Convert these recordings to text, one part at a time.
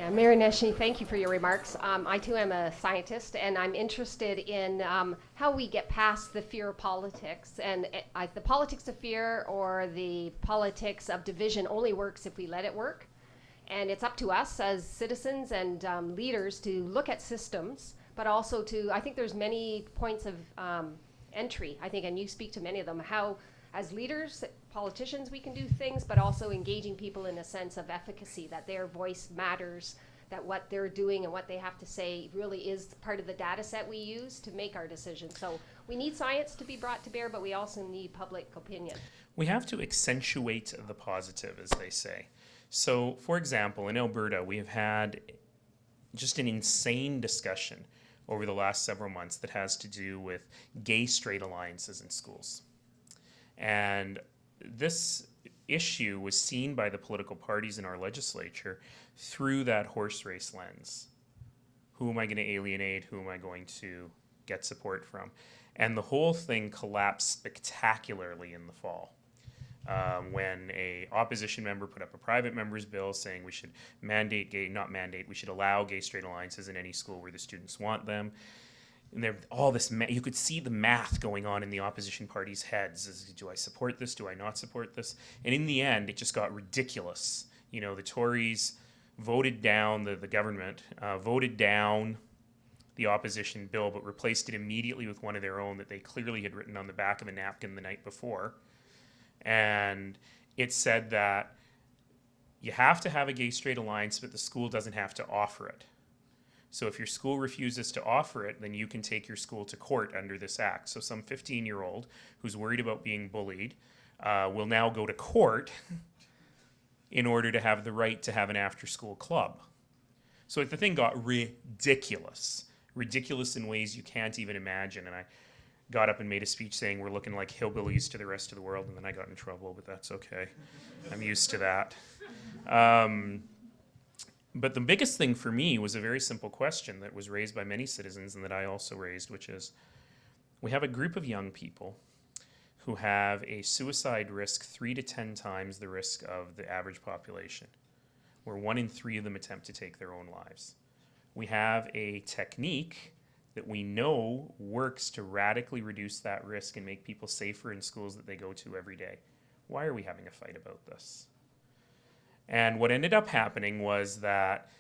Yeah, Mayor Nenshi, thank you for your remarks. I too am a scientist, and I'm interested in how we get past the fear of politics. And the politics of fear or the politics of division only works if we let it work. And it's up to us as citizens and leaders to look at systems, but also to, I think there's many points of entry, I think, and you speak to many of them, how as leaders, politicians, we can do things, but also engaging people in a sense of efficacy, that their voice matters, that what they're doing and what they have to say really is part of the data set we use to make our decisions. So we need science to be brought to bear, but we also need public opinion. We have to accentuate the positive, as they say. So, for example, in Alberta, we have had just an insane discussion over the last several months that has to do with gay-straight alliances in schools. And this issue was seen by the political parties in our legislature through that horse race lens. Who am I going to alienate? Who am I going to get support from? And the whole thing collapsed spectacularly in the fall. When a opposition member put up a private member's bill saying we should mandate we should allow gay-straight alliances in any school where the students want them. And there, all this, you could see the math going on in the opposition parties' heads. Do I support this? Do I not support this? And in the end, it just got ridiculous. You know, the Tories voted down, the government voted down the opposition bill, but replaced it immediately with one of their own that they clearly had written on the back of a napkin the night before. And it said that you have to have a gay-straight alliance, but the school doesn't have to offer it. So if your school refuses to offer it, then you can take your school to court under this act. So some 15-year-old who's worried about being bullied will now go to court in order to have the right to have an after-school club. So the thing got ridiculous. Ridiculous in ways you can't even imagine. And I got up and made a speech saying we're looking like hillbillies to the rest of the world, and then I got in trouble, but that's okay. I'm used to that. But the biggest thing for me was a very simple question that was raised by many citizens and that I also raised, which is we have a group of young people who have a suicide risk 3 to 10 times the risk of the average population, where 1 in 3 of them attempt to take their own lives. We have a technique that we know works to radically reduce that risk and make people safer in schools that they go to every day. Why are we having a fight about this? And what ended up happening was that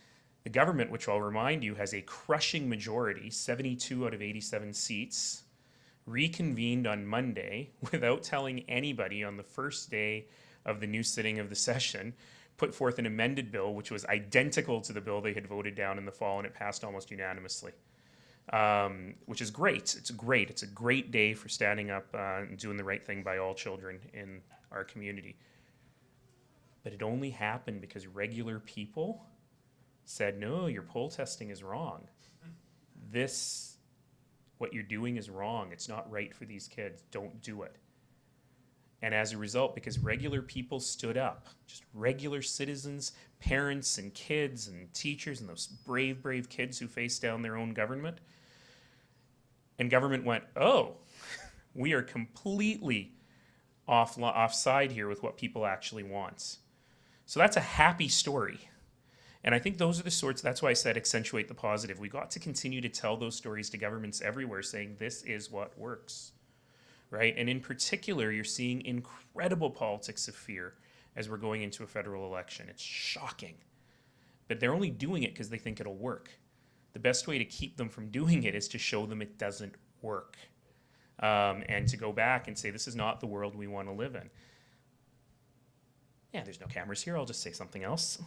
the government, which I'll remind you has a crushing majority, 72 out of 87 seats, reconvened on Monday without telling anybody on the first day of the new sitting of the session, put forth an amended bill which was identical to the bill they had voted down in the fall, and it passed almost unanimously. Which is great. It's great. It's a great day for standing up and doing the right thing by all children in our community. But it only happened because regular people said, no, your poll testing is wrong. What you're doing is wrong. It's not right for these kids. Don't do it. And as a result, because regular people stood up, just regular citizens, parents and kids and teachers and those brave, brave kids who faced down their own government, and government went, oh, we are completely offside here with what people actually want. So that's a happy story. And I think those are the sorts, that's why I said accentuate the positive. We got to continue to tell those stories to governments everywhere saying this is what works, right? And in particular, you're seeing incredible politics of fear as we're going into a federal election. It's shocking. But they're only doing it because they think it'll work. The best way to keep them from doing it is to show them it doesn't work. And to go back and say, this is not the world we want to live in. Yeah, there's no cameras here. I'll just say something else.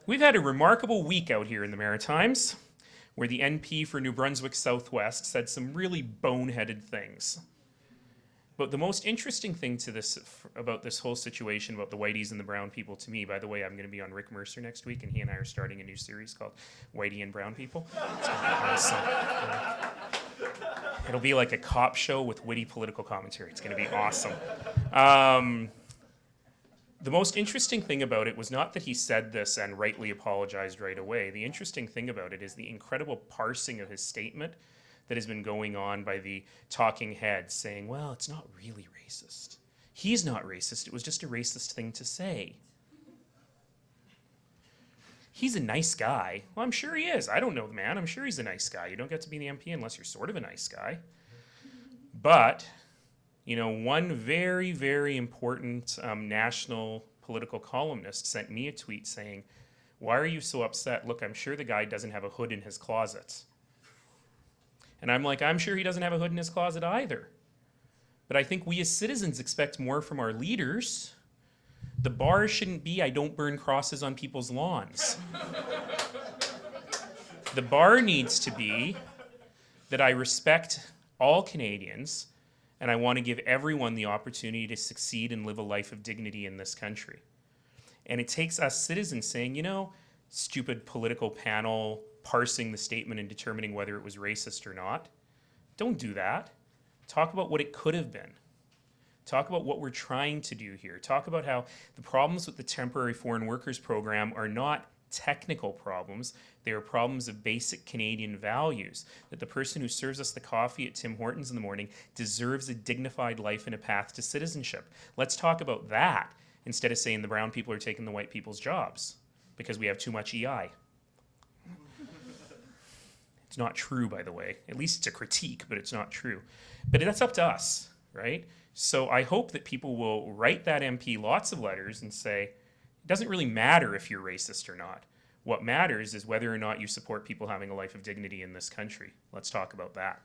We've had a remarkable week out here in the Maritimes, where the NP for New Brunswick Southwest said some really boneheaded things. But the most interesting thing to this about this whole situation about the whiteys and the brown people to me, by the way, I'm going to be on Rick Mercer next week, and he and I are starting a new series called Whitey and Brown People. It's going to be awesome. It'll be like a cop show with witty political commentary. It's going to be awesome. The most interesting thing about it was not that he said this and rightly apologized right away. The interesting thing about it is the incredible parsing of his statement that has been going on by the talking heads saying, well, it's not really racist. He's not racist. It was just a racist thing to say. he's a nice guy. Well, I'm sure he is. I don't know the man. I'm sure he's a nice guy. You don't get to be the MP unless you're sort of a nice guy. But, you know, one very, very important national political columnist sent me a tweet saying, why are you so upset? Look, I'm sure the guy doesn't have a hood in his closet. And I'm like, I'm sure he doesn't have a hood in his closet either. But I think we as citizens expect more from our leaders. The bar shouldn't be, I don't burn crosses on people's lawns. The bar needs to be that I respect all Canadians and I want to give everyone the opportunity to succeed and live a life of dignity in this country. And it takes us citizens saying, you know, stupid political panel parsing the statement and determining whether it was racist or not. Don't do that. Talk about what it could have been. Talk about what we're trying to do here. Talk about how the problems with the temporary foreign workers program are not technical problems. They are problems of basic Canadian values. That the person who serves us the coffee at Tim Hortons in the morning deserves a dignified life and a path to citizenship. Let's talk about that instead of saying the brown people are taking the white people's jobs because we have too much EI. It's not true, by the way. At least it's a critique, but it's not true. But that's up to us, right? So I hope that people will write that MP lots of letters and say, it doesn't really matter if you're racist or not. What matters is whether or not you support people having a life of dignity in this country. Let's talk about that.